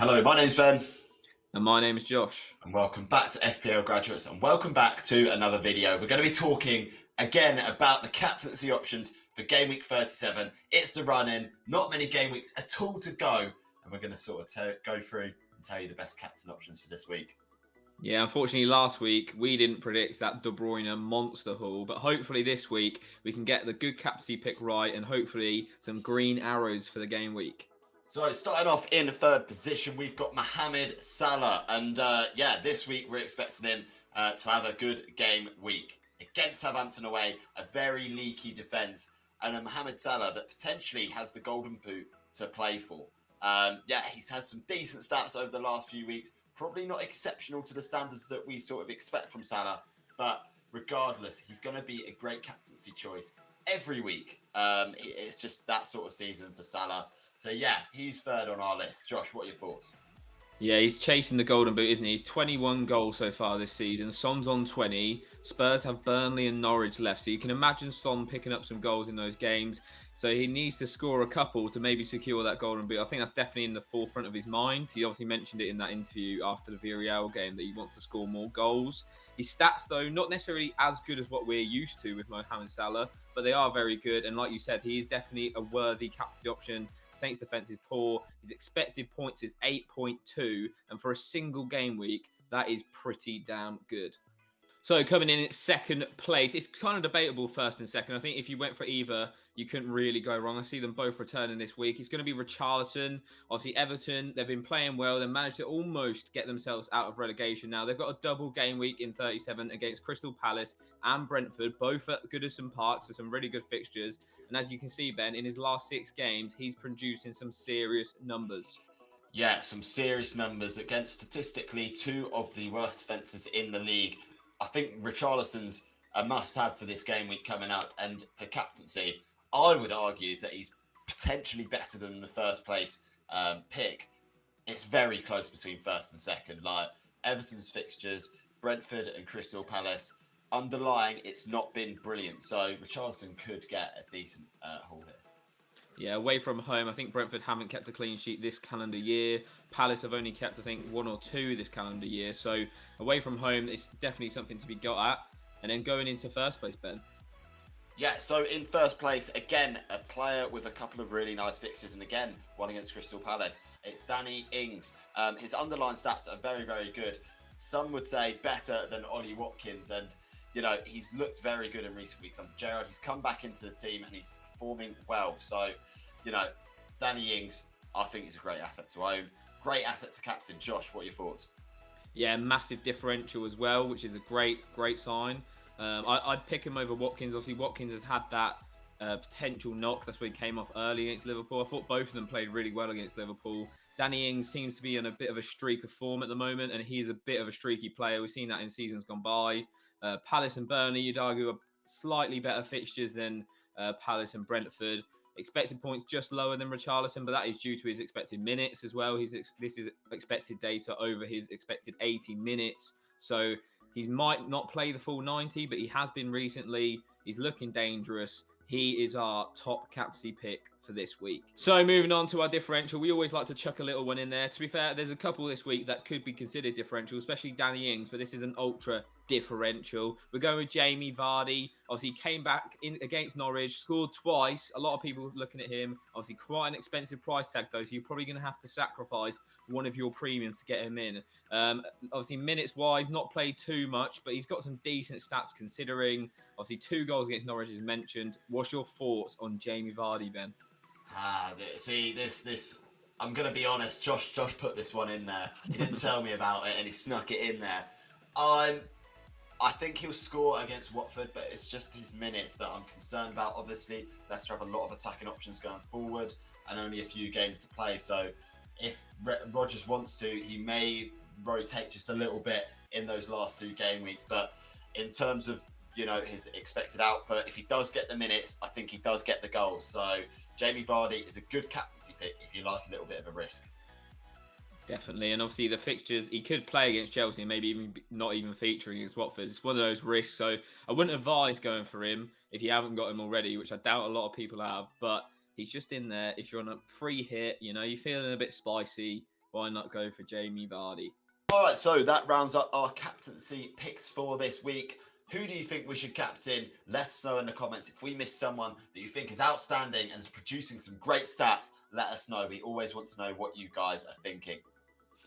Hello, my name's Ben, And my name is Josh. and welcome back to FPL Graduates, and welcome back to another video. We're going to be talking again about the captaincy options for game week 37. It's the run-in, not many game weeks at all to go, and we're going to sort of go through and tell you the best captain options for this week. Yeah, unfortunately, last week we didn't predict that De Bruyne monster haul, but hopefully this week we can get the good captaincy pick right and hopefully some green arrows for the game week. So starting off in third position, we've got Mohamed Salah, and this week we're expecting him to have a good game week against Southampton away, a very leaky defence, and a Mohamed Salah that potentially has the golden boot to play for. He's had some decent stats over the last few weeks, probably not exceptional to the standards that we sort of expect from Salah, but regardless, he's going to be a great captaincy choice every week. It's just that sort of season for Salah. So yeah, he's third on our list. Josh, what are your thoughts? Yeah, he's chasing the golden boot, isn't he? He's 21 goals so far this season. Son's on 20. Spurs have Burnley and Norwich left. So you can imagine Son picking up some goals in those games. So he needs to score a couple to maybe secure that golden boot. I think that's definitely in the forefront of his mind. He obviously mentioned it in that interview after the Villarreal game that he wants to score more goals. His stats, though, not necessarily as good as what we're used to with Mohamed Salah, but they are very good. And like you said, he is definitely a worthy captaincy option. Saints defense is poor. His expected points is 8.2. And for a single game week, that is pretty damn good. So coming in at second place, it's kind of debatable first and second. I think if you went for either, you couldn't really go wrong. I see them both returning this week. It's going to be Richarlison. Obviously, Everton, they've been playing well. They managed to almost get themselves out of relegation now. They've got a double game week in 37 against Crystal Palace and Brentford, both at Goodison Park, so some really good fixtures. And as you can see, Ben, in his last 6 games, he's producing some serious numbers. Yeah, some serious numbers against statistically 2 of the worst defences in the league. I think Richarlison's a must-have for this game week coming up, and for captaincy, I would argue that he's potentially better than the first place pick. It's very close between first and second. Like Everton's fixtures, Brentford and Crystal Palace, underlying, it's not been brilliant. So Richarlison could get a decent haul here. Yeah, away from home, I think Brentford haven't kept a clean sheet this calendar year. Palace have only kept, I think, 1 or 2 this calendar year. So away from home, it's definitely something to be got at. And then going into first place, Ben. Yeah, so in first place, again, a player with a couple of really nice fixtures, and again, one against Crystal Palace. It's Danny Ings. His underlying stats are very, very good. Some would say better than Ollie Watkins, and he's looked very good in recent weeks under Gerrard. He's come back into the team and he's performing well. So, Danny Ings, I think he's a great asset to own. Great asset to captain. Josh, what are your thoughts? Yeah, massive differential as well, which is a great sign. I'd pick him over Watkins. Obviously, Watkins has had that potential knock. That's where he came off early against Liverpool. I thought both of them played really well against Liverpool. Danny Ings seems to be on a bit of a streak of form at the moment, and he's a bit of a streaky player. We've seen that in seasons gone by. Palace and Burnley, you'd argue, are slightly better fixtures than Palace and Brentford. Expected points just lower than Richarlison, but that is due to his expected minutes as well. This is expected data over his expected 80 minutes. So he might not play the full 90, but he has been recently. He's looking dangerous. He is our top captaincy pick for this week. So moving on to our differential, we always like to chuck a little one in there. To be fair, there's a couple this week that could be considered differential, especially Danny Ings, but this is an ultra differential. We're going with Jamie Vardy. Obviously, he came back in against Norwich, scored twice. A lot of people looking at him. Obviously, quite an expensive price tag, though, so you're probably going to have to sacrifice one of your premiums to get him in. Obviously, minutes-wise, not played too much, but he's got some decent stats considering. Obviously, 2 goals against Norwich is mentioned. What's your thoughts on Jamie Vardy, Ben? See, this. I'm going to be honest. Josh put this one in there. He didn't tell me about it, and he snuck it in there. I think he'll score against Watford, but it's just his minutes that I'm concerned about. Obviously, Leicester have a lot of attacking options going forward and only a few games to play. So if Rodgers wants to, he may rotate just a little bit in those last 2 game weeks. But in terms of his expected output, if he does get the minutes, I think he does get the goals. So Jamie Vardy is a good captaincy pick if you like a little bit of a risk. Definitely, and obviously the fixtures, he could play against Chelsea, maybe even not even featuring against Watford. It's one of those risks, so I wouldn't advise going for him if you haven't got him already, which I doubt a lot of people have, but he's just in there. If you're on a free hit, you're feeling a bit spicy, why not go for Jamie Vardy? All right, so that rounds up our captaincy picks for this week. Who do you think we should captain? Let us know in the comments. If we miss someone that you think is outstanding and is producing some great stats, let us know. We always want to know what you guys are thinking.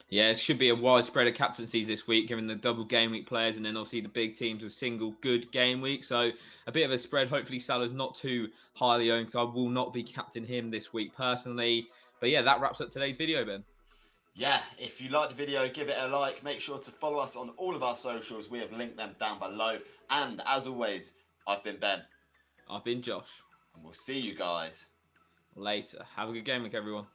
Yeah, it should be a wide spread of captaincies this week, given the double game week players and then obviously the big teams with single good game week. So a bit of a spread. Hopefully Salah's not too highly owned, because I will not be captain him this week personally. But yeah, that wraps up today's video, Ben. Yeah, if you like the video, give it a like. Make sure to follow us on all of our socials. We have linked them down below. And as always, I've been Ben. I've been Josh. And we'll see you guys later. Have a good game week, everyone.